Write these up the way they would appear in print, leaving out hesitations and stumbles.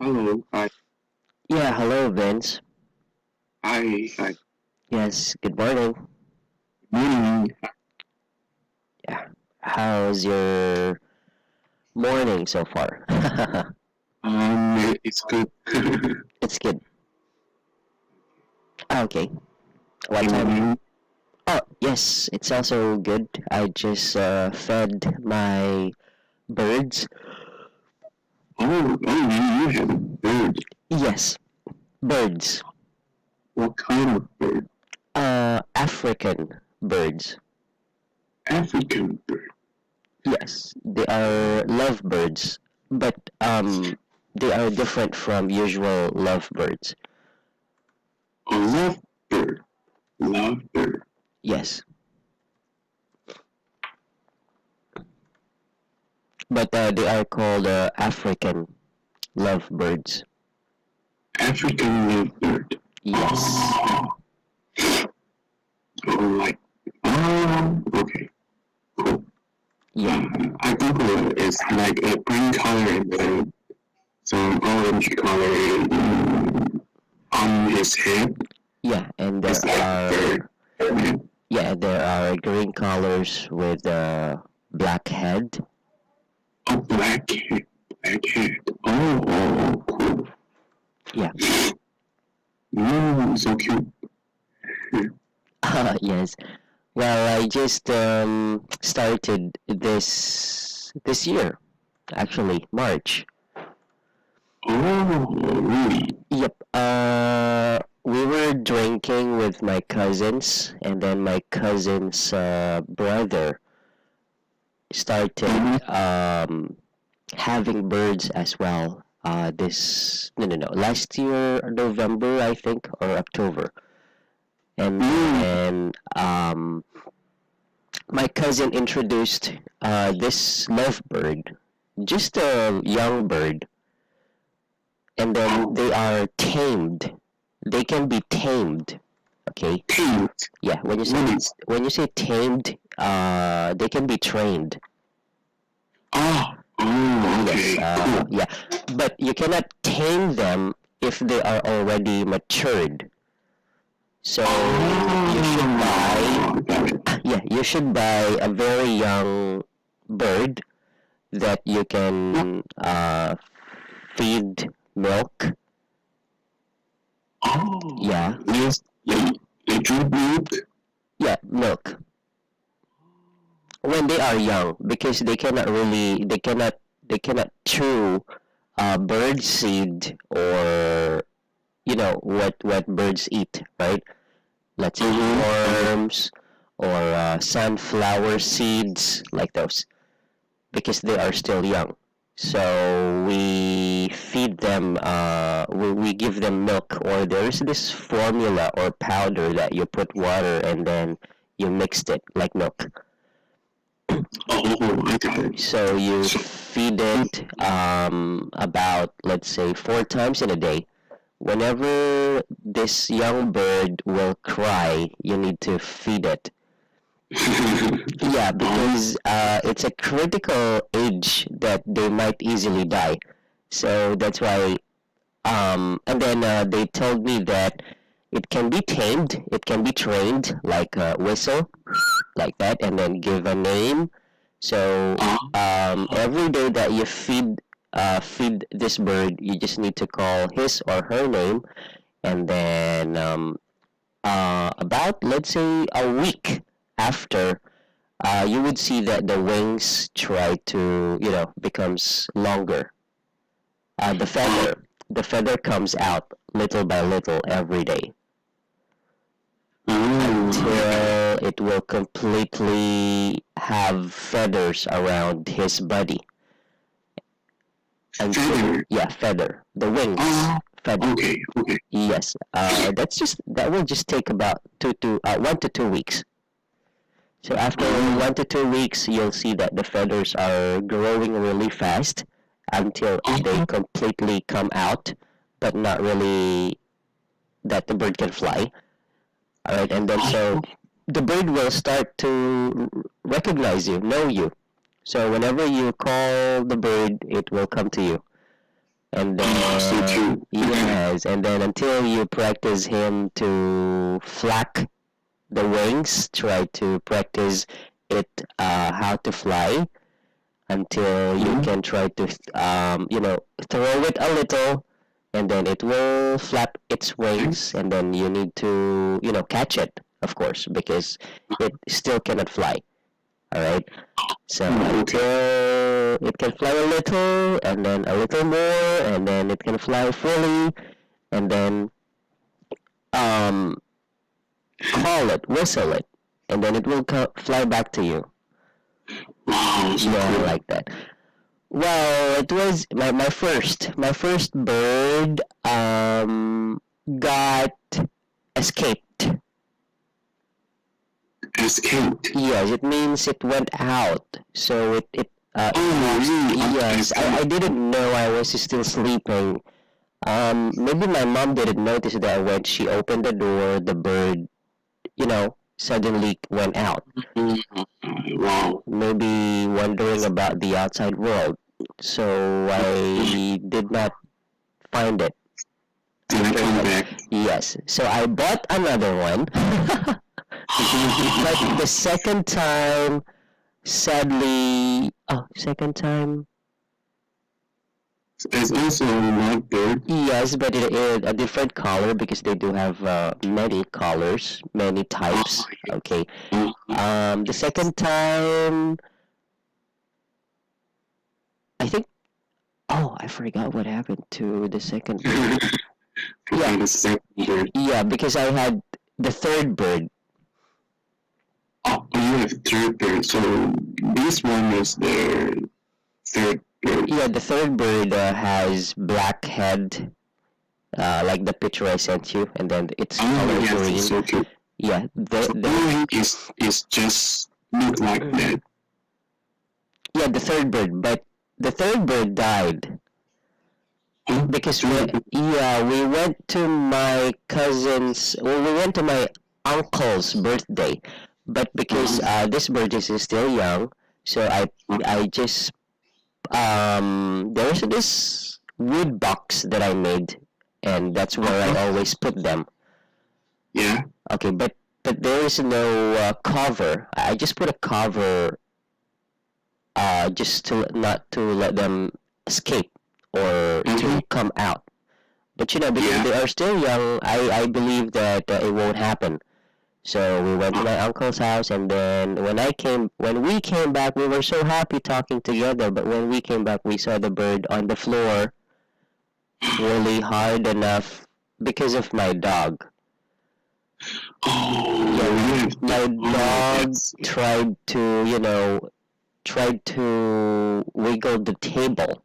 Hello, hi, Yeah, hello, Vince. hi. Yes, good morning. Morning. Yeah, how's your morning so far? It's good. It's good. Okay, what And time? you? Oh, yes, it's also good. I just fed my birds. You have a bird. Yes, birds. What kind of bird? African birds. African bird. Yes, they are lovebirds, but they are different from usual lovebirds. A love bird. Love bird. Yes, but they are called African lovebirds. African love bird. Yes. Oh, like, okay, cool. Yeah. I think it's like a green color and then some orange color on his head. Yeah, and It's there like are bird. yeah, there are green colors with black head. Oh, black head. Cool. Yeah. So cute. Yes. Well, I just started this year, actually, March. Oh, really? Yep. We were drinking with my cousins, and then my cousin's brother started Mm-hmm. having birds as well. This no, last year November I think or October, and Mm. then my cousin introduced this lovebird, just a young bird, and then Oh, they are tamed. They can be tamed. Okay. pink. Yeah. What is? When you say tamed, they can be trained. Yes, Okay, cool. yeah, but you cannot tame them if they are already matured. So you should buy, Got it. yeah, you should buy a very young bird that you What? can feed milk. Yeah, Yes, they drink milk. yeah, milk when they are young because they cannot chew bird seed or what birds eat, right? Let's say Okay. worms or sunflower seeds, like those, because they are still young. So we feed them, we give them milk, or there's this formula or powder that you put water and then you mixed it like milk. I got it. So you So, feed it about, let's say, 4 times in a day. Whenever this young bird will cry, you need to feed it. Yeah, because it's a critical age that they might easily die. So that's why. And then they told me that it can be tamed, it can be trained, like whistle, like that, and then give a name. So uh, every day that you feed this bird, you just need to call his or her name, and then about, let's say, a week after, you would see that the wings try to, becomes longer. uh, The feather comes out little by little every day I got it. until it will completely have feathers around his body. Until, Feather. yeah, feather, the wings, Uh, feather. okay. Yes, that will just take about 1 to 2 weeks. So after Uh, 1 to 2 weeks, you'll see that the feathers are growing really fast until they uh, completely come out, but not really that the bird can fly. All right, and then so uh, the bird will start to recognize you, know you. So whenever you call the bird, it will come to you. And So then, cute. yes, and then until you practice him to flap the wings, try to practice it how to fly until you Mhm. can try to, throw it a little, and then it will flap its wings, and then you need to, catch it, of course, because it still cannot fly. All right. So Oh, okay. until it can fly a little, and then a little more, and then it can fly fully, and then um, call it, whistle it, and then it will fly back to you. Wow, so Yeah, cool. like that. Well, it was my first bird got escaped. Escaped. Yes, it means it went out. So Oh, really? yes, I Escaped. didn't know I was still sleeping. Maybe my mom didn't notice that when she opened the door, the bird, suddenly went out. Wow. Maybe wondering about the outside world. So I did not find it Did I after come that. back? Yes. So I bought another one. But the second time, sadly, second time, It's also a night bird. yes, but it is a different color because they do have many colors, many types. Okay. Oh, The second time, I think. Oh, I forgot what happened to the second bird. okay, the second bird. Yeah, because I had the third bird. Oh, you have third bird. So this one is the third bird. Yeah, the third bird has black head, like the picture I sent you, and then its Oh, color yes, green. it's so cute. Yeah, So Boeing is just look like that. yeah, the third bird, but the third bird died Oh, because third bird. we went to my cousin's, well, we went to my uncle's birthday, but because this bird is still young, so I just there's this wood box that I made, and that's where I always put them. Yeah. Okay, but there is no cover. I just put a cover, just to not to let them escape or to come out. But because they are still young, I believe that it won't happen. So we went to my uncle's house, and then when we came back, we were so happy talking together. But when we came back, we saw the bird on the floor, really hard enough because of my dog. Oh, Yeah, yeah. my dog That's tried to wiggle the table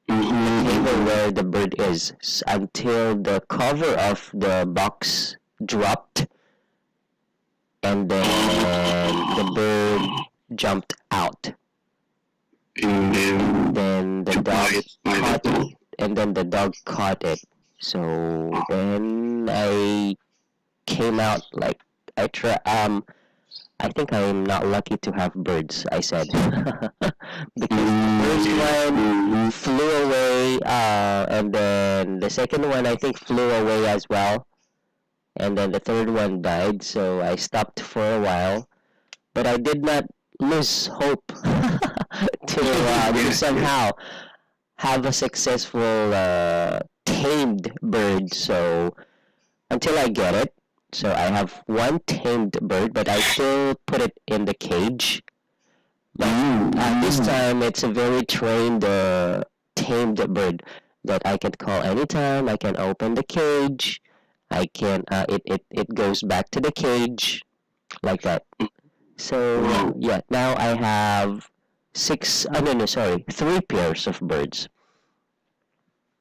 mm-hmm. where the bird is, until the cover of the box dropped, and then the bird jumped out. And Then the to dog by the caught dog. and then the dog caught it. So then I came out, like, I think I'm not lucky to have birds, I said. Because the first one flew away, and then the second one I think flew away as well, and then the third one died, so I stopped for a while. But I did not lose hope to somehow have a successful tamed bird. So until I get it, so I have one tamed bird, but I still put it in the cage. But this time, it's a very trained, tamed bird that I can call anytime. I can open the cage. I can. It goes back to the cage, like that. So yeah, now I have six. No, sorry, three pairs of birds.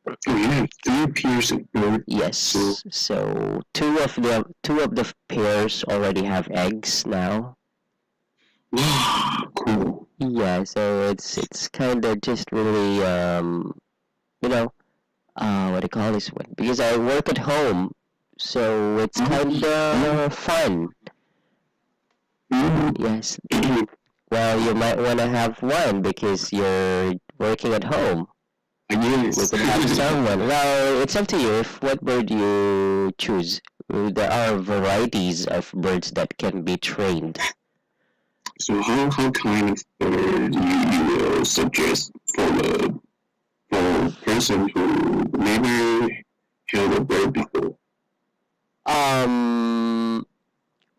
Oh, you have three pairs of birds. Yes. So two of the pairs already have eggs now. Wow, cool. Yeah. So it's kind of just really you know what do you call this one? Because I work at home, So it's kind of fun. Yes. Well, you might want to have one because you're working at home. Yes. You could have someone. Well, it's up to you if what bird you choose. There are varieties of birds that can be trained. So how kind of bird you will suggest for a person who never held a bird before?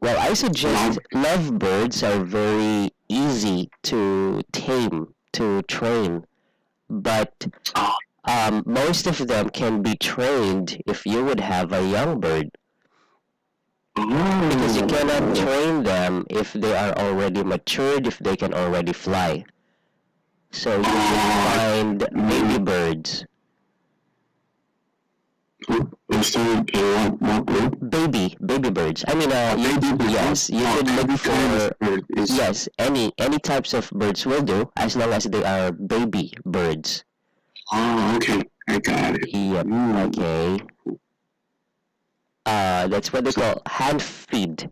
Well, I suggest lovebirds are very easy to tame, to train, but most of them can be trained if you would have a young bird. Because you cannot train them if they are already matured, if they can already fly. So you should find baby birds. What bird? Baby birds. I mean, Baby bird. yes, you should look for, yes, any types of birds will do as long as they are baby birds. Oh, okay, I got it. Yep, okay. That's what they call hand feed.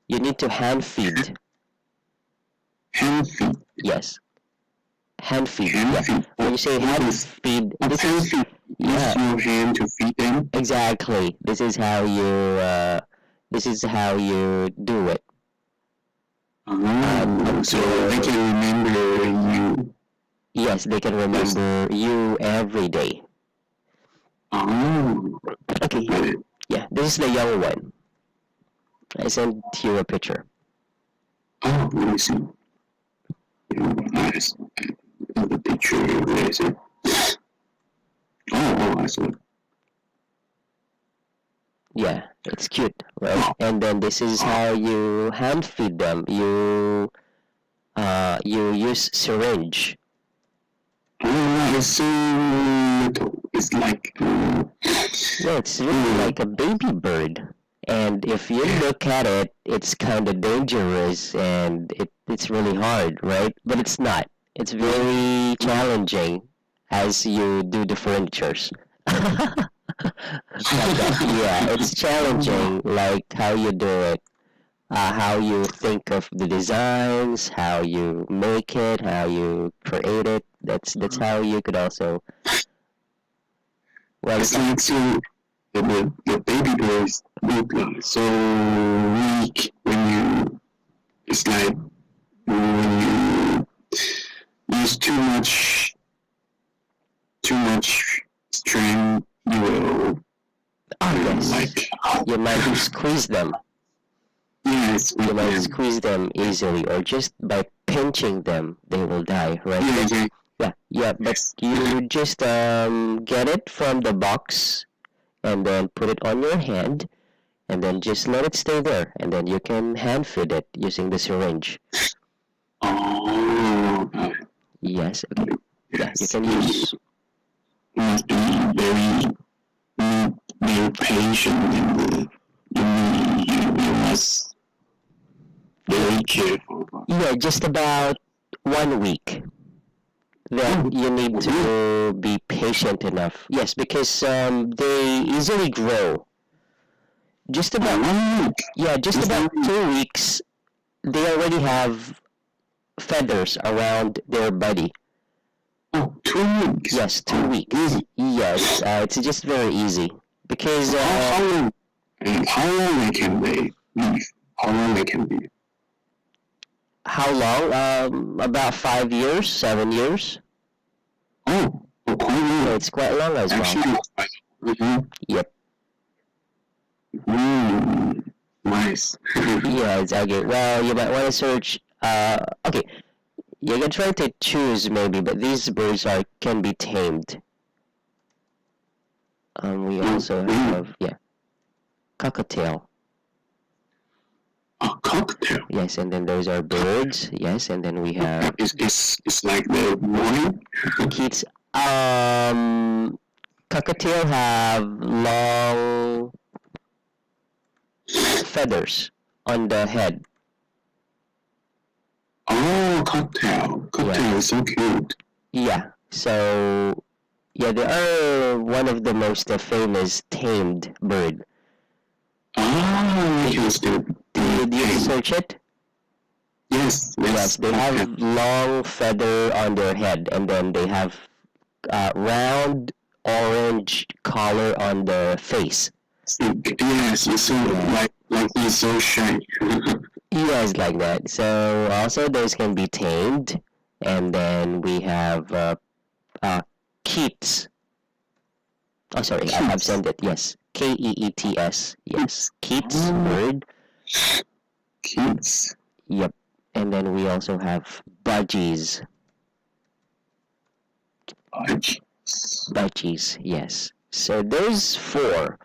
You need to hand feed. Hand feed. Yes. Hand feed. Hand Yeah. feed. When you say hand feed, this Hand is feed. Use your hand to feed them. exactly. This is how you do it. So they can remember you. Yes, they can remember you every day. Oh, Okay. got it. Yeah, this is the young one. I sent you a picture. Oh, let me see. Nice. The picture, where is it? Oh, I saw it. Yeah, it's cute, right? And then this is how you hand feed them. You use syringe. Oh, it's so little. It's like, Yeah, it's really like a baby bird. And if you look at it, it's kind of dangerous and it's really hard, right? But it's not. It's very challenging as you do the furnitures. Like that. Yeah, it's challenging, like how you do it, how you think of the designs, how you make it, how you create it. That's how you could also. Well, it's like so, the baby birds look like so weak when you, it's like when you use too much strength, you will, yes, like, you might squeeze them. yes, You might squeeze them easily, or just by pinching them, they will die, right? Yeah. But you just get it from the box, and then put it on your hand, and then just let it stay there, and then you can hand feed it using the syringe. Oh, Yes. Okay. Yeah, you yes. can use. You must be very patient and you must very careful. Yeah, just about 1 week. Then you need to be patient enough. Yes, because they easily grow. Just about 1 week. Yeah, just about 2 weeks. They already have feathers around their body. Oh, 2 weeks. Yes, 2 weeks. Easy. Yes, it's just very easy because How long they can they live? How long they can live? how long? About 5 years, 7 years. Oh, quite long. So it's quite long as well. Actually, Yep. Nice. Yeah, exactly. Well, you might want to search. Okay, you can try to choose maybe, but these birds can be tamed. We also have cockatiel. A cocktail. Yes, and then those are birds. Yes, and then we have It's like the morning. kids. Cockatiel have long feathers on the head. Oh, cocktail. Cocktail is so cute. Yeah. So yeah, they are one of the most famous tamed bird. Yes, Did you search it? yes, Yes, they have long feather on their head, and then they have round orange collar on the face. Yes, it's so like he's so shy. Yes, like that. So also those can be tamed, and then we have Keats. Oh, sorry, I have sent it. Yes, Keets. Yes, Keats bird. Kids. Yep, and then we also have budgies. Budgies, yes. So those four,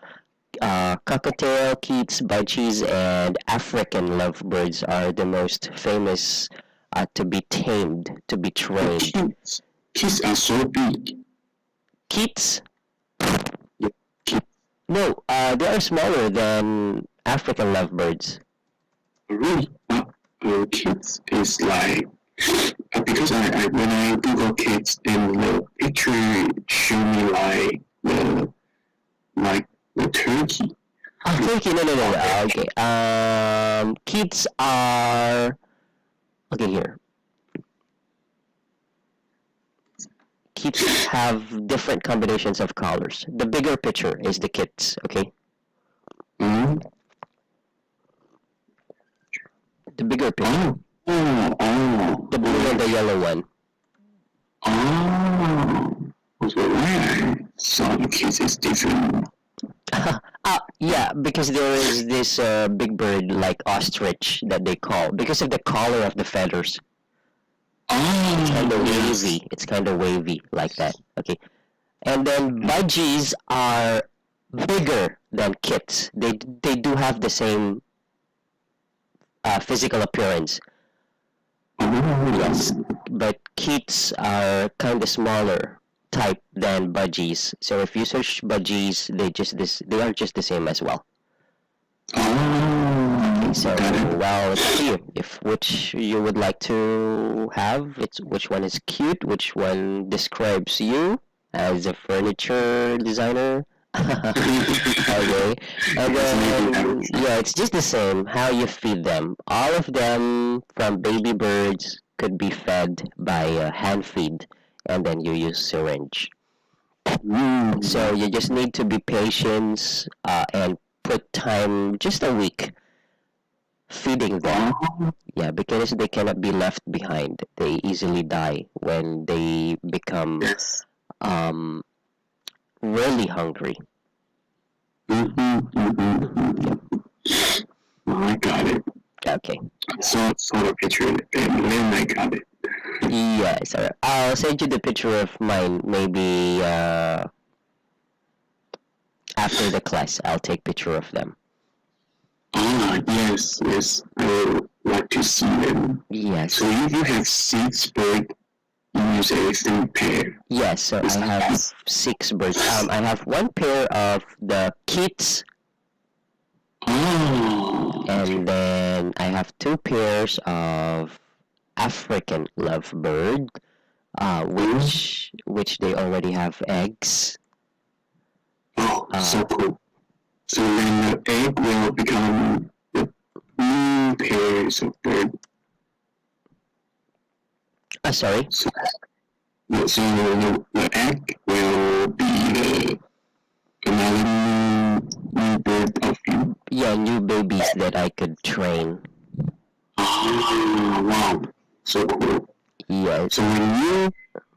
cockatiel, Keats, budgies, and African lovebirds are the most famous to be tamed, to be trained. Kids are so big. Keats? Yeah, kids. No, they are smaller than African lovebirds. Really? Kids is like because I when I Google kids and the picture show me like the turkey. Oh, turkey, no. Okay. Keats are okay here. Keats have different combinations of colors. The bigger picture is the kits, okay? Mm-hmm. The bigger picture. The blue and the yellow one. So why I saw the kids is different. Yeah, because there is this big bird like ostrich that they call because of the color of the feathers. It's kind of wavy. It's kind of wavy like that. Okay, and then budgies are bigger than kits. They do have the same physical appearance. Yes, but kits are kind of smaller type than budgies. So if you search budgies, they are just the same as well. So well, it's up to you. If which you would like to have, it's which one is cute, which one describes you as a furniture designer. Okay, and then yeah, it's just the same. How you feed them. All of them, from baby birds, could be fed by hand feed, and then you use syringe. So you just need to be patient and put time, just a week, feeding them. Yeah, because they cannot be left behind. They easily die when they become um, really hungry. I got it. Okay. Saw the picture and then I got it. Yes, I'll send you the picture of mine. Maybe after the class, I'll take picture of them. Yes. I would like to see them. Yes. So if you have 6 birds, you use everything pair. Yes, so I have 6 birds. I have 1 pair of the kits. And then I have 2 pairs of African lovebird, which they already have eggs. So cool. So then the egg will become the new pairs of bird. Sorry? So the egg will be another new bird of you. Yeah, new babies that I could train. Wow. So cool. Yeah. So when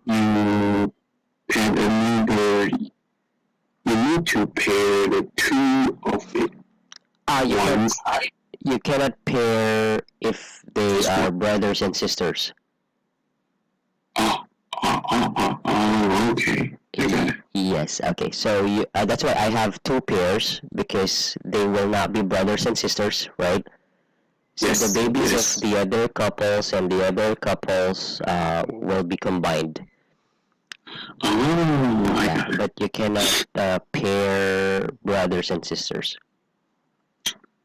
you pet a new bird, you need to pair the 2 of it. You cannot pair if they are brothers and sisters. Okay. I got it. Yes, okay. So that's why I have 2 pairs, because they will not be brothers and sisters, right? So the babies of the other couples and the other couples will be combined. Yeah, but you cannot pair brothers and sisters.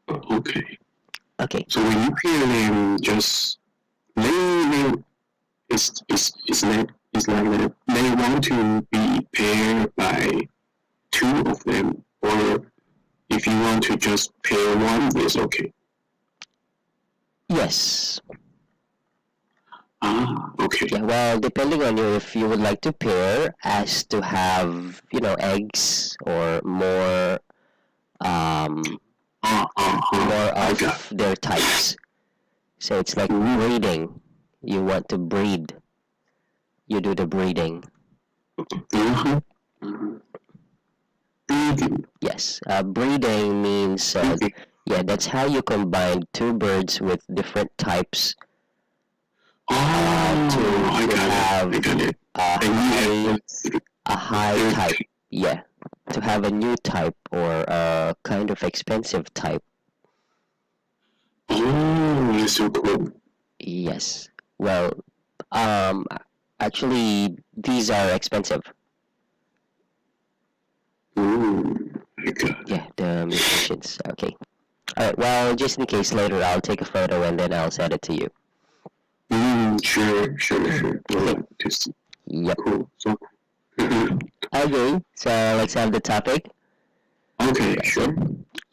Okay. Okay. So when you pair them, just it's like that. They want to be paired by 2 of them, or if you want to just pair one, it's okay. Yes. Okay. Yeah, well, depending on you, if you would like to pair as to have, eggs or more, more I got of their types. So it's like breeding. You want to breed. You do the breeding. Breeding. Yes, breeding means, yeah, that's how you combine two birds with different types to I got have it. a high type. Yeah, to have a new type or a kind of expensive type. Oh, that's so cool. Yes. Well, um, actually, these are expensive. I got it. Yeah, the mutations. Okay. All right. Well, just in case later, I'll take a photo and then I'll send it to you. Sure. Okay. Just Yep. cool. So, Okay. So let's have the topic. okay, sure.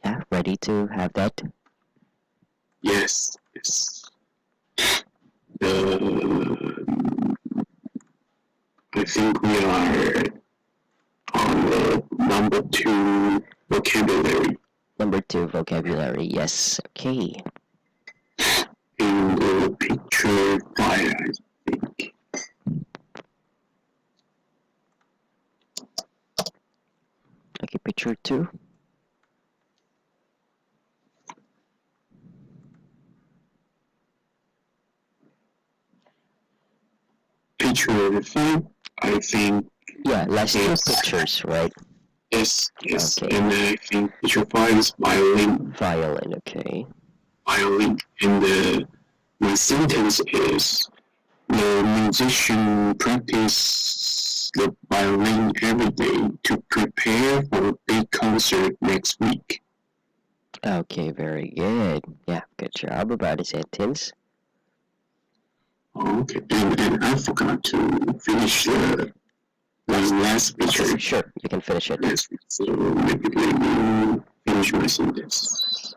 Yeah. Ready to have that? Yes. I think we are on the number 2 vocabulary. Number 2 vocabulary. Yes. Okay. In the picture 5, I think. Okay. Picture 2. Picture 5, I think. Yeah. Last two pictures, right? Yes. Okay. And I think picture 5 is violin. Violin. Okay. Violin. And my sentence is the musician practice the violin every day to prepare for a big concert next week. Okay. Very good. Yeah. Good job about the sentence. Okay. And I forgot to finish the last picture. Sure. You can finish it. Yes. So maybe let me finish my sentence.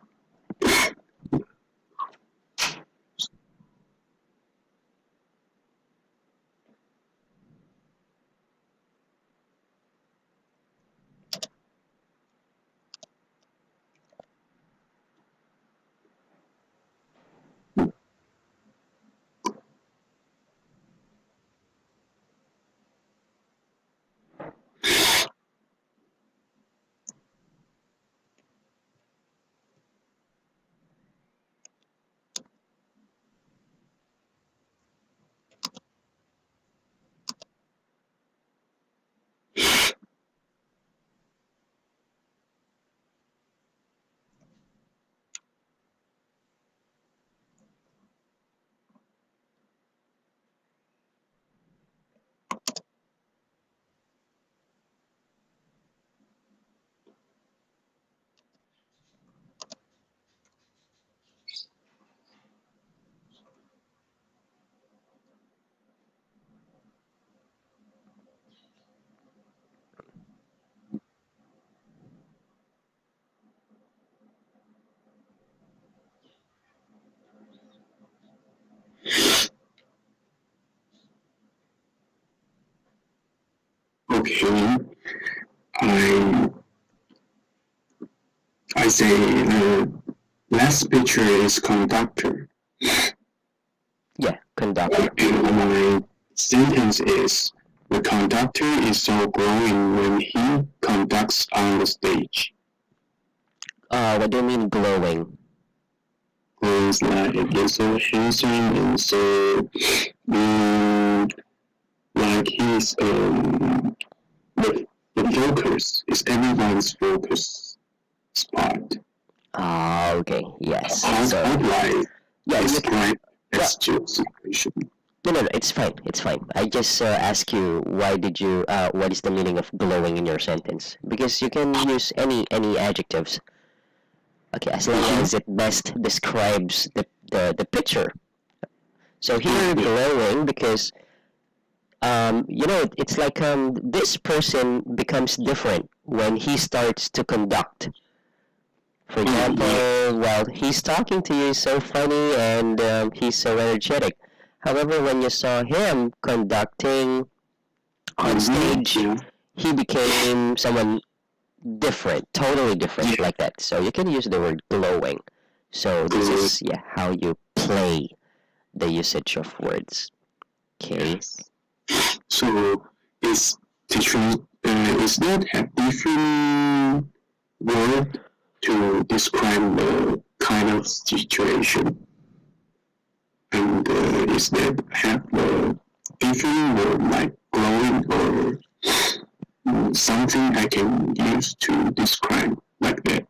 Okay. I say the last picture is conductor. Yeah. Conductor. And my sentence is the conductor is so glowing when he conducts on the stage. What do you mean glowing? It's like he's so handsome and so like he's the focus is everyone's focus spot. Okay. Yes. So I'd like yeah. describe as to situation. No. It's fine. It's fine. I just ask you why did you? What is the meaning of glowing in your sentence? Because you can use any adjectives. Okay, as long as it best describes the picture. So here glowing because it's like this person becomes different when he starts to conduct. For example, well, he's talking to you so funny and he's so energetic. However, when you saw him conducting on stage, Yeah. he became someone different, totally different, Yeah. like that. So you can use the word glowing. So this is how you play the usage of words. Okay. So is is that a different word to describe the kind of situation? And is that have a different word like glowing or something I can use to describe like that?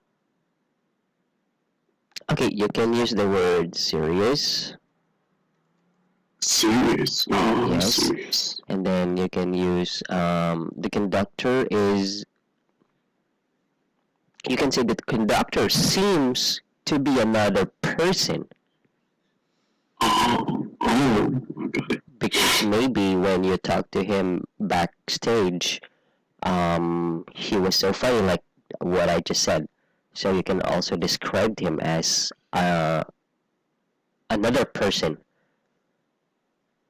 Okay, you can use the word serious. Serious. Oh, Yes. serious. And then you can use the conductor is. You can say that the conductor seems to be another person Oh, got it. because maybe when you talk to him backstage, he was so funny, like what I just said. So you can also describe him as another person.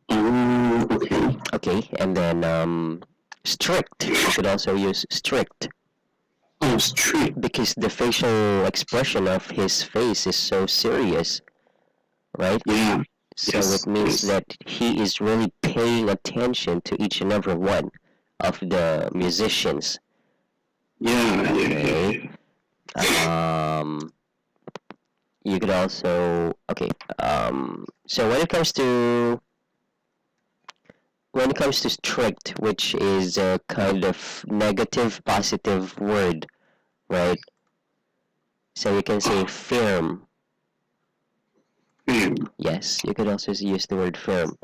Oh, okay. Okay, and then strict. You could also use strict Oh, strict. because the facial expression of his face is so serious, right? Yeah. So Yes, it means yes. that he is really paying attention to each and every one of the musicians. Yeah, Okay. You could also so when it comes to strict, which is a kind of negative positive word, right? So you can say firm. Yeah. Yes, you could also use the word firm.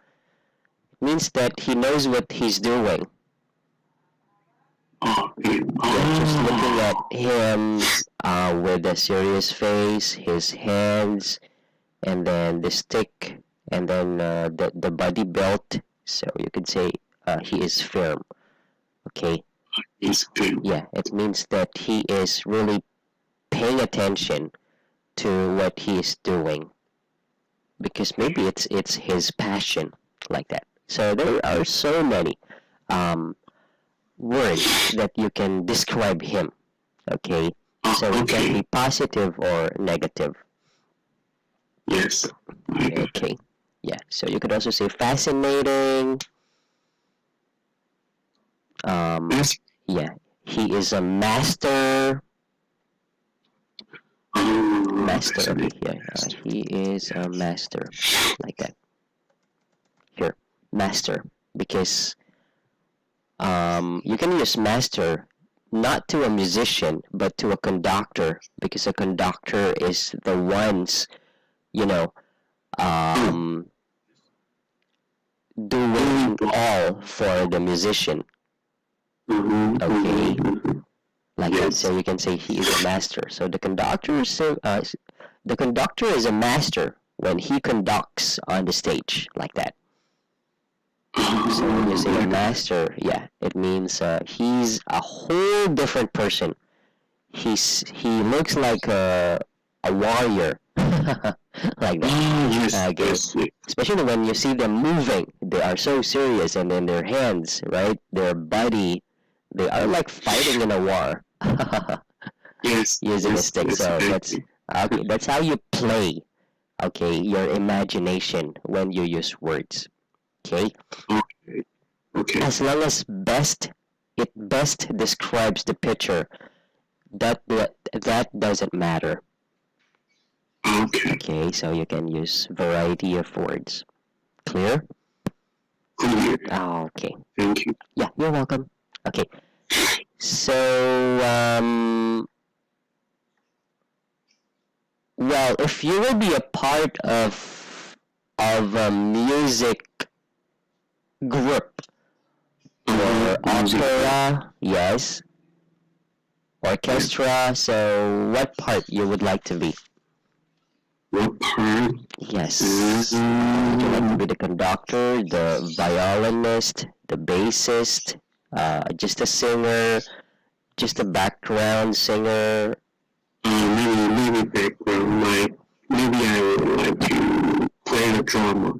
It means that he knows what he's doing. Oh, yeah. Yeah, just looking at Oh, him with a serious face, his hands, and then the stick, and then the body belt. So you could say he is firm. Okay. it's good. Yeah, it means that he is really paying attention to what he is doing because maybe it's his passion like that. So there are so many um, words that you can describe him. Okay, so it can Okay. be positive or negative. Yes. I got it. Okay, yeah. So you could also say fascinating. Yes. Yeah, he is a master. Oh, Master. Okay, fascinating. yeah. He is a master, like that. Here, master, because you can use master not to a musician, but to a conductor, because a conductor is the ones, you know, um, doing all for the musician. Mm-hmm, Okay, mm-hmm. like that. Yes. So you can say he is a master. So the conductor is a master when he conducts on the stage, like that. So when you say a master, yeah, it means he's a whole different person. He looks like a warrior, like that. Oh, yes, Okay, yes, yes. especially when you see them moving, they are so serious, and then their hands, right, their body, they are like fighting in a war, Yes, using a yes, stick. yes, So that's exactly. okay. That's how you play. Okay, your imagination when you use words. Okay. Okay, okay, As long as it best describes the picture, that doesn't matter. okay. Okay, so you can use variety of words. Clear? Clear. Oh, okay. Thank you. Yeah, you're welcome. Okay. So well, if you will be a part of a music group or Music. opera, yes, orchestra, so what part you would like to be? What part? Yes. Would you like to be the conductor, the violinist, the bassist, just a singer, just a background singer? any background. Like maybe I would like to play the drama.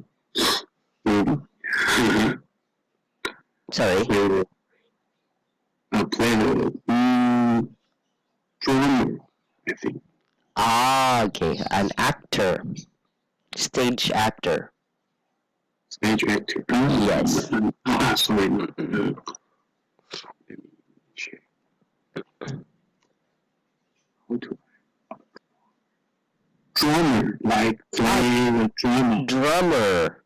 Maybe. Sorry. Play the drama, I think. Ah, okay. An actor. Stage actor. Stage actor. Yes. Sorry. Let me check. How to drummer, like play the drummer. Drummer.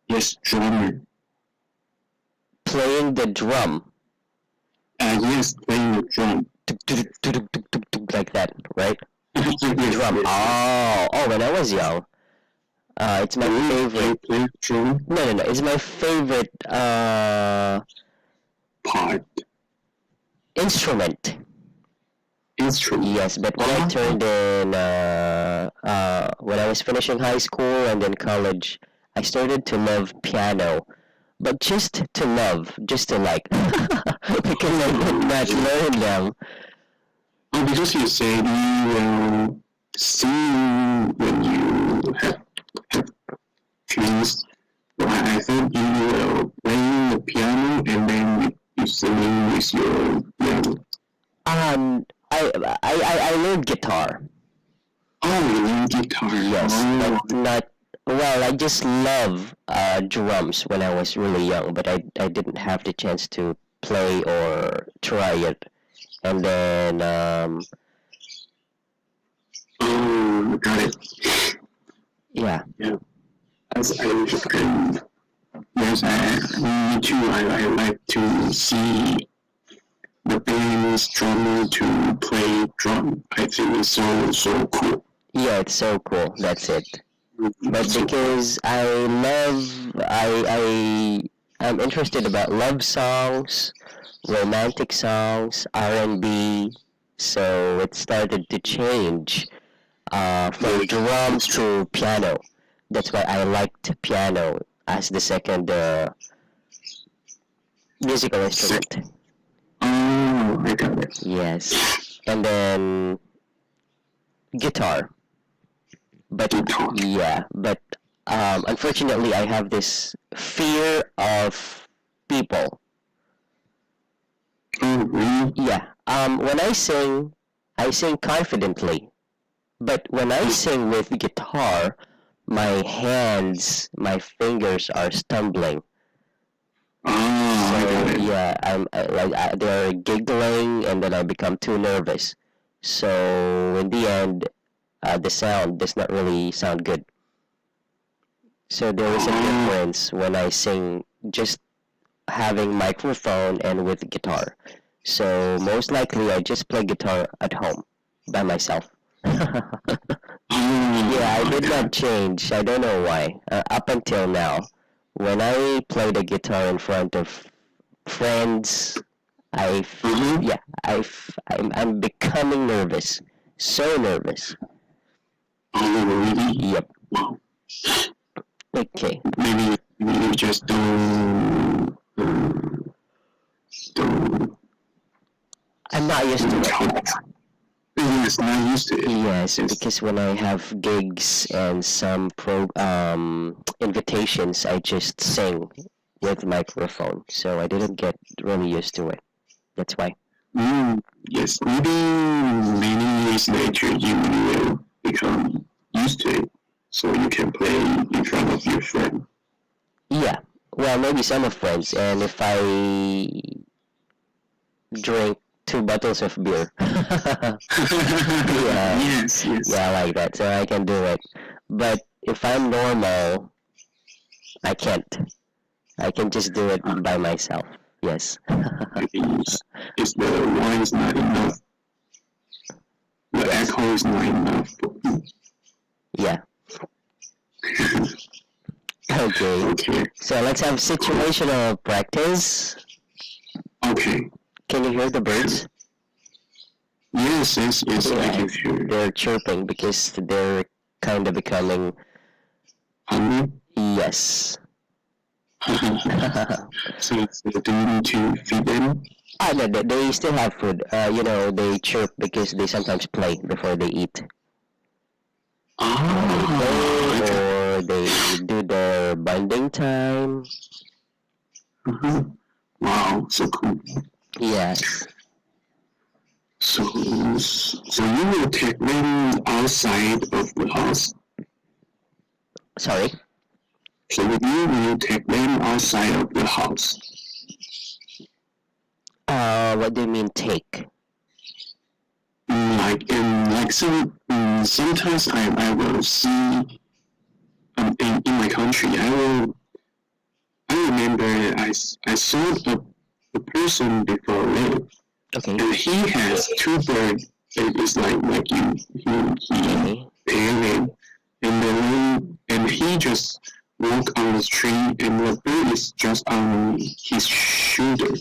Yes, drummer. Playing the drum. Yes, playing the drum. Like that, right? Yes, Drum. yes. Oh, when I was young. It's my favorite. Play drum No. It's my favorite part. instrument. Instrument. Yes, but when I turned in, when I was finishing high school and then college, I started to love piano. But just to love, just to like, because I did not learn them. Oh, because you said you will sing when you have finished. Well, I thought you will play the piano and then you sing with your piano. I learned guitar. Oh, you learn guitar. Yes, Oh. but not. Well, I just love drums when I was really young, but I didn't have the chance to play or try it. And then Oh, got it. yeah. As yes, me too. I like to see the band's drummer to play drum. I think it's so cool. Yeah, it's so cool. That's it. But So because I'm interested about love songs, romantic songs, R&B, so it started to change from drums to piano. That's why I liked piano as the second musical instrument. oh, I got it. Yes, and then guitar. But Guitar. yeah, but unfortunately, I have this fear of people. Oh, really? Yeah. When I sing confidently. But when I sing with guitar, my hands, my fingers are stumbling. Oh, I got So it. yeah, they're giggling, and then I become too nervous. So in the end, the sound does not really sound good. So there is a Oh, difference when I sing just having microphone and with guitar. So most likely I just play guitar at home by myself. Yeah, I I did got not it. change. I don't know why. Up until now, when I play the guitar in front of friends, Uh-huh. yeah, I'm becoming nervous. So nervous. Oh, really? Yep. Wow. Okay. Maybe you just don't I'm not used to it. talk. Yes, not used to it. Yes, Yes. because when I have gigs and some invitations, I just sing with microphone. So I didn't get really used to it. That's why. Yes, maybe many years later you will become used to it, so you can play in front of your friend. Yeah. Well, maybe some of friends, and if I drink 2 bottles of beer. Yeah. Yes, yes. Yeah, I like that. So I can do it. But if I'm normal, I can't. I can just do it by myself. Yes. Maybe it's the wine is not enough. The Yes. alcohol is not enough. Yeah. Okay. Okay, So let's have situational practice. okay. Can you hear the birds? Yes, I Yeah, can hear. they're chirping because they're kind of becoming Hungry? yes. So do you need to feed them? No, they still have food. They chirp because they sometimes play before they eat. Ah, okay. or they do their bonding time. Uh-huh. Wow, so cool. Yes. So you will take them outside of the house. Sorry. So you will take them outside of the house. What do you mean take? Like sometimes I will see in my country I remember I saw a person before live Okay. and he has two birds. It's like he Okay. pair them and he just walk on the tree and the bird is just on his shoulder.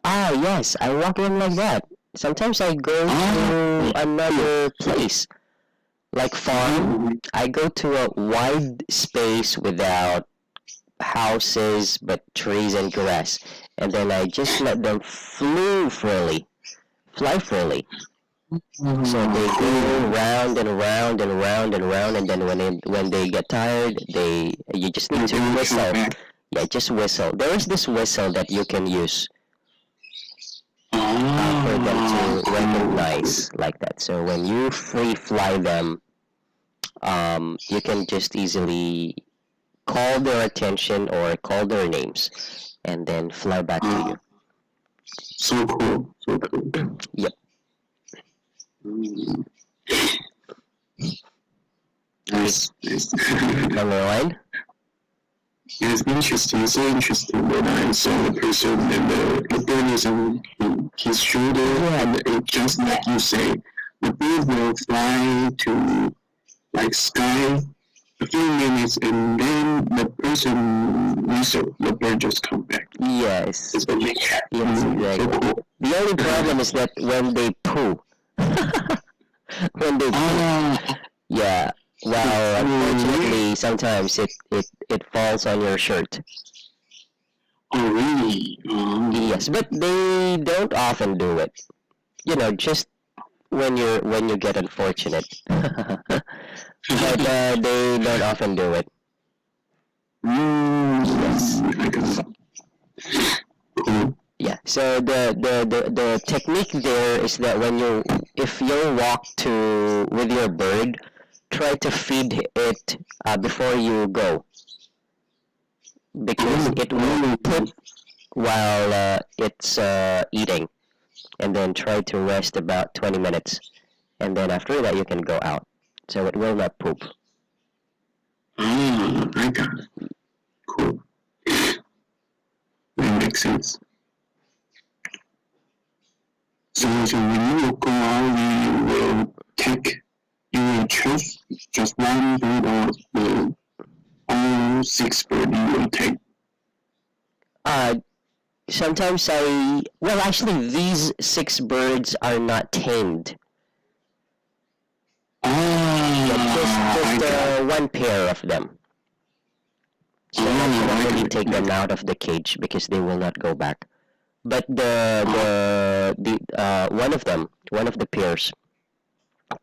Ah, yes. I walk in like that. Sometimes I go Ah, to another place, like farm. oh, I go to a wide space without houses but trees and grass, and then I just let them fly freely. So they go cool. round and round and round and round, and then when they get tired, you just need You to can come whistle. back. Yeah, just whistle. There is this whistle that you can use for them Ah, to cool, cool. recognize like that. So when you free fly them, you can just easily call their attention or call their names, and then fly back to Ah, you. so cool, so cool. Yep. Mm, Okay. nice. Number one. It's interesting, so interesting when I saw the person and the bird is on his shoulder, Yeah. and it, just like you say, the bird will fly to like sky a few minutes, and then the person whistle, the bird just come back. Yes. It's amazing. Yes, So exactly. cool. The only problem is that when they poo, when they poo, Ah, yeah. Well, really? unfortunately, sometimes it falls on your shirt. Oh, really? Yes, but they don't often do it. Just when you get unfortunate. But they don't often do it. Yes. I got it. Cool. Yeah. So the technique there is that if you walk to with your bird, try to feed it before you go, because it will poop while it's eating, and then try to rest about 20 minutes, and then after that you can go out, so it will not poop. I got it. Cool. That makes sense. So when you go out, you will choose just one bird or the all six bird you will take. Uh, Sometimes well, actually, these six birds are not tamed. Yeah, I just got it. one pair of them. So I I cannot really got it. take I them got out of the cage because they will not go back. But the one of the pairs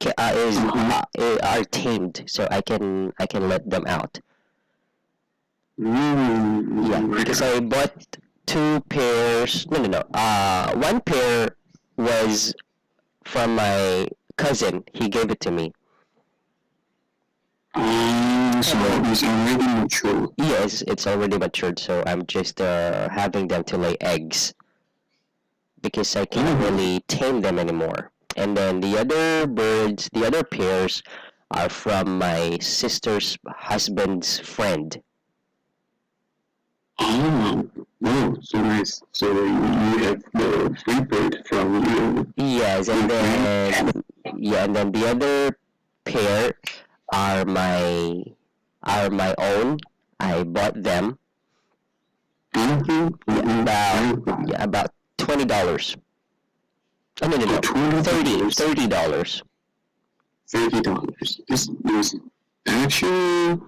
is Uh-huh. are tamed, so I can let them out. Yeah, I because got I it. bought two pairs. No, no, no. One pair was from my cousin. He gave it to me. So it's already mature. Yes, it's already matured, so I'm just having them to lay eggs because I can't Oh, really tame them anymore. And then the other birds, the other pairs, are from my sister's husband's friend. oh, wow, so nice. So you have the free bird from Yes, and your friend. then yeah, and then the other pair are my are my own. I bought them. Mm-hmm. Yeah, Mm-hmm. about Very fun. yeah about $20. Oh, no, no, For no, $20, $30. $30. This is actually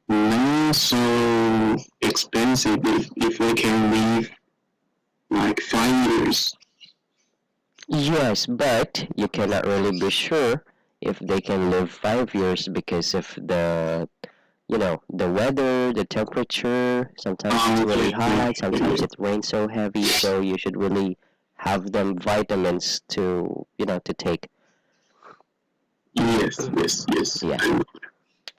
not so expensive if we can live like 5 years. Yes, but you cannot really be sure if they can live 5 years because of the weather, the temperature. Sometimes it's really hot, sometimes it rains so heavy, so you should really have them vitamins to take. Yes. Yeah.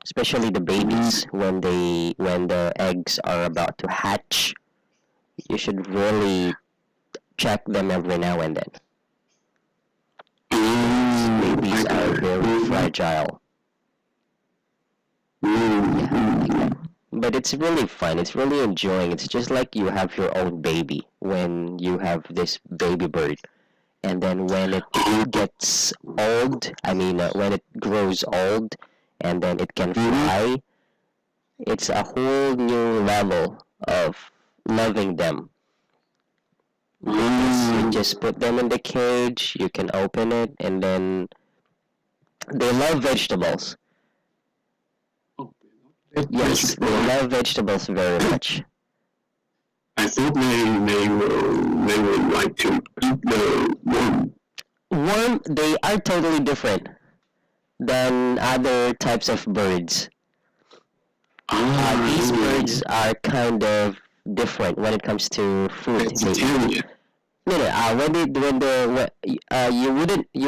Especially the babies when the eggs are about to hatch. You should really check them every now and then. Babies are very fragile. Yeah, like that. But it's really fun. It's really enjoying. It's just like you have your own baby when you have this baby bird. And then when it gets old, when it grows old and then it can fly, it's a whole new level of loving them. Because you just put them in the cage, you can open it, and then they love vegetables. Yes, they love vegetables very much. I thought they would like to eat the worm. Worm, they are totally different than other types of birds. These birds are kind of different when it comes to food. Vegetarian. You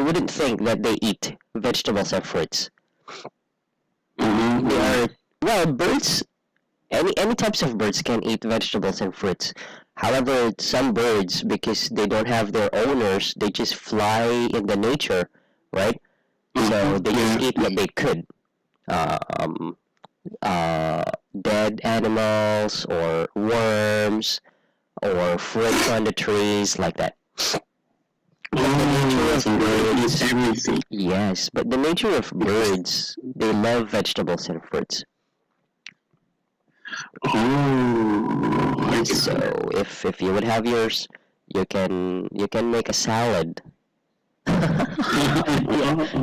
wouldn't think that they eat vegetables and fruits. They are birds. Any types of birds can eat vegetables and fruits. However, some birds, because they don't have their owners, they just fly in the nature, right? So they just eat what they could. Dead animals or worms or fruits on the trees, like that. But the nature of birds, everything. yes, but the nature of birds, they love vegetables and fruits. So if you would have yours, you can make a salad.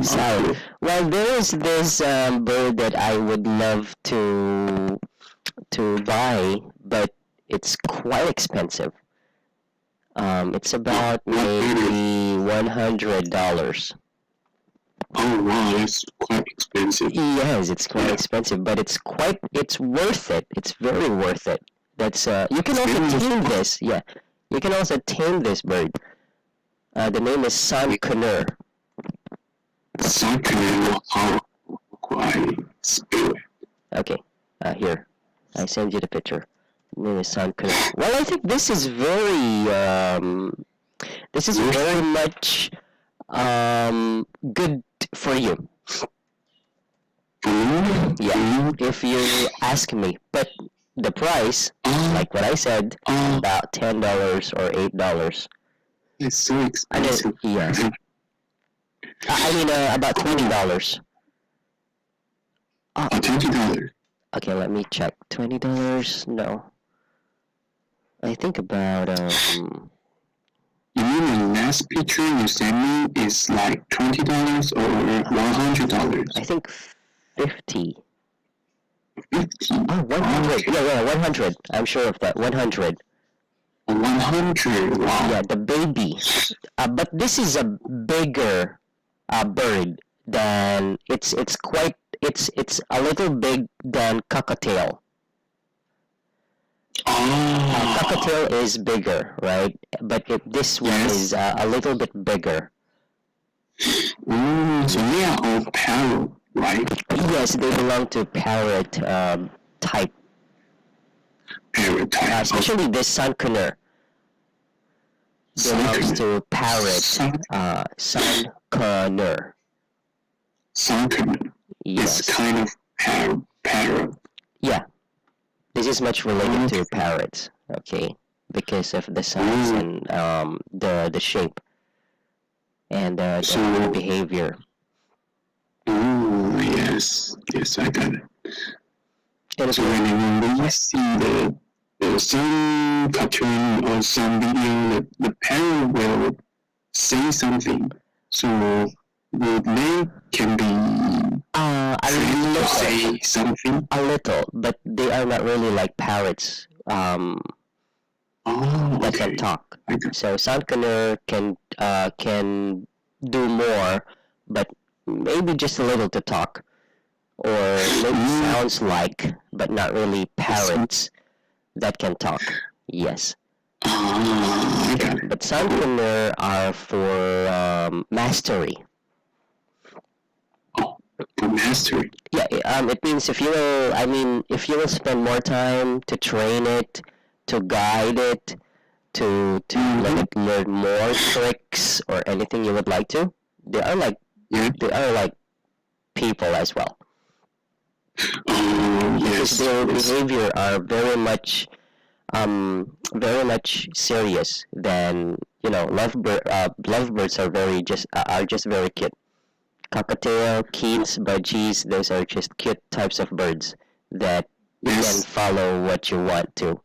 Salad. Well, there is this bird that I would love to buy, but it's quite expensive. It's about maybe $100. Oh wow, that's quite expensive. Yes, it's quite expensive, but it's worth it. It's very worth it. That's you can also tame this. Yeah, you can also tame this bird. The name is San Connor. San Connor, how I spell it? Okay, here, I send you the picture. The name is San Connor. Well, I think this is very much good for you. Yeah, if you ask me. But the price, like what I said, about $10 or $8. It's so expensive. Yes. About $20. $20. Okay, let me check. $20? No. I think about You mean the last picture you sent me is like $20 or $100? I think 50. 50. Oh, 100. Yeah, 100. I'm sure of that. 100. 100. Wow. Yeah, the baby. But this is a bigger bird than it's a little big than cockatiel. Cockatiel is bigger, right? But this one is a little bit bigger. So they are all parrot, right? Yes, they belong to parrot type. Parrot type. Especially this San Connor belongs to parrot. San Connor. San Connor. Yes. It's kind of parrot. Yeah. This is much related to parrots, okay, because of the size and the shape and the behavior. Oh yes, I got it. And so when you see some cartoon or some video, the parrot will say something. So they can be trained to say something. A little, but they are not really like parrots. That can talk. So San Connor can do more, but maybe just a little to talk, or maybe sounds like, but not really parrots that can talk. Yes. Okay. But Sandpreneur are for mastery. Oh, for mastery. Yeah, it means if you will spend more time to train it, to guide it, to let it learn more tricks or anything you would like to, they are like Yeah. people as well. Oh, Because yes. their Yes. behavior are very much serious than lovebirds are just very cute. Cockatiel, keats, budgies, those are just cute types of birds that you can Yes. follow what you want to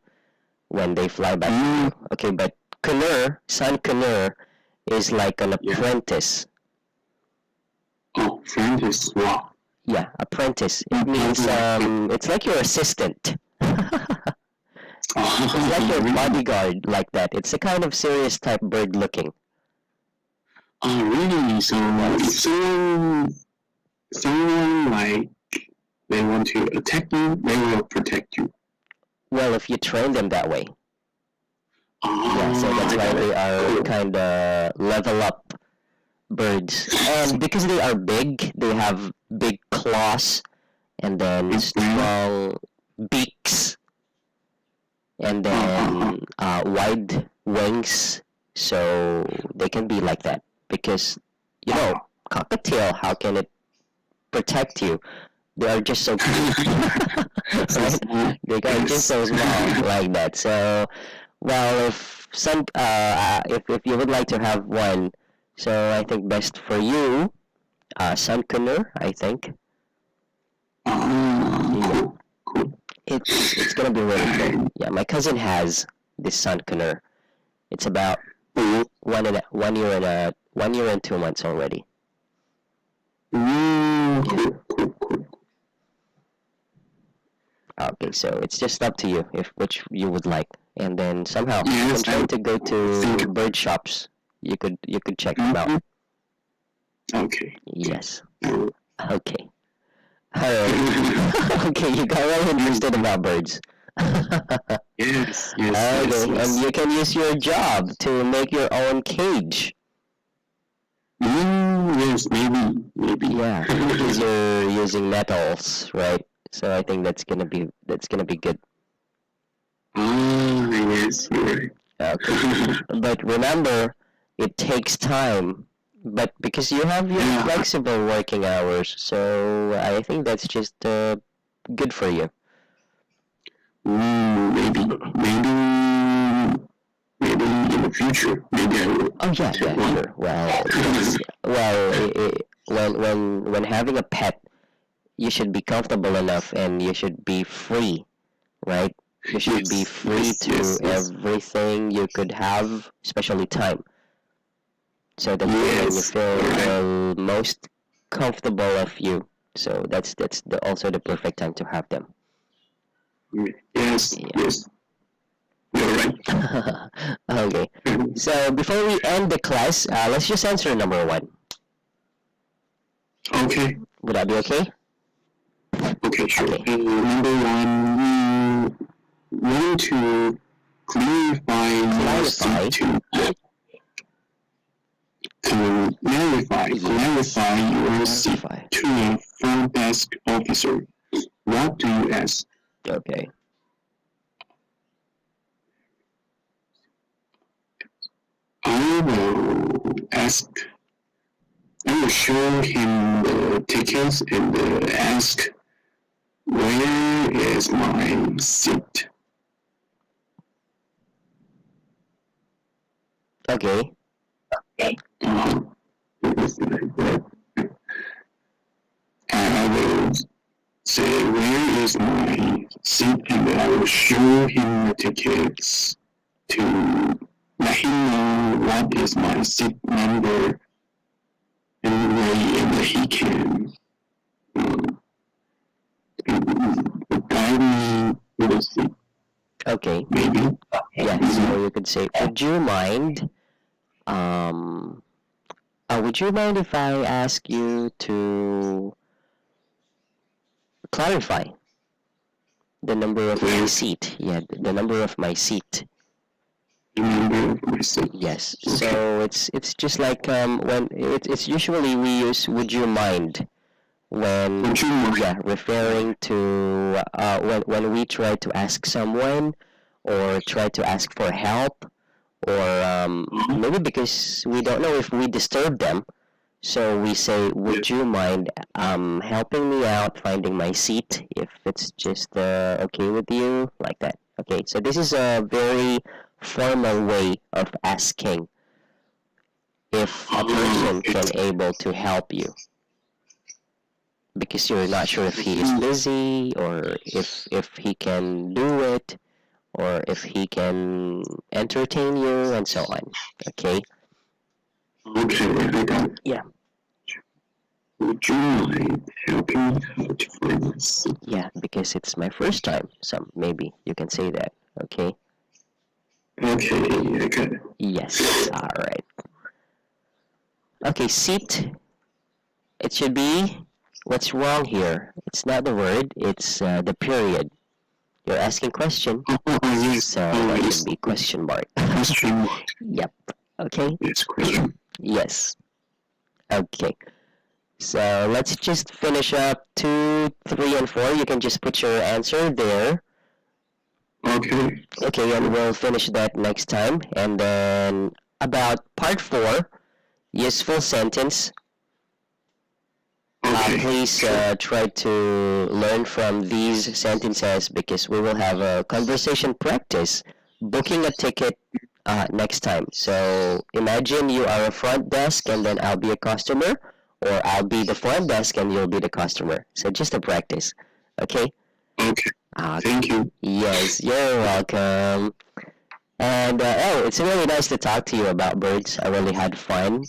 when they fly back to Mm. you. Okay, but Sandpreneur is like an Yeah. apprentice. Oh, friend is wow. Yeah, apprentice. It means it's like your assistant. It's like your Really? bodyguard, like that. It's a kind of serious type bird looking. Oh, really? So if someone like they want to attack you, they will protect you. Well, if you train them that way. Oh, Yeah, so that's I why got they it. are Cool. kind of level up birds. And because they are big, they have big claws and then Mhm. strong beaks and then wide wings. So they can be like that. Because, cockatiel, how can it protect you? They are just so cute. So Right? small. They are just so small like that. So, well, if you would like to have one, so I think best for you, Sandpreneur, I think. Cool. Cool. It's gonna be really good. And Yeah, my cousin has this Sandpreneur. It's about cool. 1 year and 2 months already. Cool. Okay, so it's just up to you if which you would like, and then somehow you Yes, can try I to go to think. bird shops. You could check them out. Mhm. Okay. Yes. Oh. Okay. Alright. Okay, you got really interested about birds. Yes. Okay, and you can use your job to make your own cage. Yes, maybe. Yeah, because you're using metals, right? So I think that's gonna be good. Yes, you're right. Okay. But remember, it takes time. But because you have your Yeah. flexible working hours, so I think that's just good for you. Maybe in the future, maybe I will Oh yeah, take one. sure. Well, yes. Well, when having a pet, you should be comfortable enough and you should be free, right? You should be free to yes. everything you could have, especially time. So that's when you Yes, feel alright. most comfortable of you. So that's also the perfect time to have them. Yes, Yeah. yes. You're right. Okay. So before we end the class, let's just answer number one. Okay, Would that be okay? okay, sure. Okay. Number one, you want to clarify your seat clarify your seat Clarify. to a front desk officer. What do you ask? Okay. I will show him the tickets and ask, where is my seat? Okay. I will say, where is my seat? And I will show him the tickets to let him know what is my seat number. And he can guide me to the seat. Okay. Maybe. Yeah. So you could say, would you mind Would you mind if I ask you to clarify the number of my seat? Yeah, the number of my seat. The number of my seat. Yes. Okay. So it's just like when it's usually we use would you mind when Would you mind? yeah referring to when we try to ask someone or try to ask for help or maybe because we don't know if we disturb them. So we say, would you mind helping me out finding my seat if it's just okay with you? Like that. Okay, so this is a very formal way of asking if a person can able to help you because you're not sure if he is busy or if he can do it or if he can entertain you and so on. Okay? Okay, I got it. Yeah. Would you mind helping me out to find my seat? Yeah, because it's my first time, so maybe you can say that. Okay? Okay, I got it. Yes. All right. Okay, seat. It should be. What's wrong here? It's not the word. It's the period. You're asking question, Oh, yes. so Oh, that yes. should be question mark. Question mark. Yep. Okay. Yes, question. Yes. Okay. So let's just finish up 2, 3, and 4. You can just put your answer there. Okay. Okay, and we'll finish that next time. And then about part 4, useful sentence. Okay. Please try to learn from these sentences because we will have a conversation practice booking a ticket next time. So imagine you are a front desk and then I'll be a customer, or I'll be the front desk and you'll be the customer. So just a practice. Okay? Okay. Uh, Thank you. yes, you're welcome. And it's really nice to talk to you about birds. I really had fun.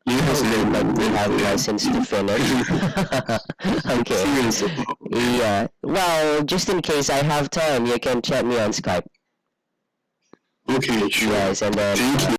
Yes, But we have lessons to finish. Okay. Serious. Yeah. Well, just in case I have time, you can chat me on Skype. Okay, sure. Yes, and then Thank you.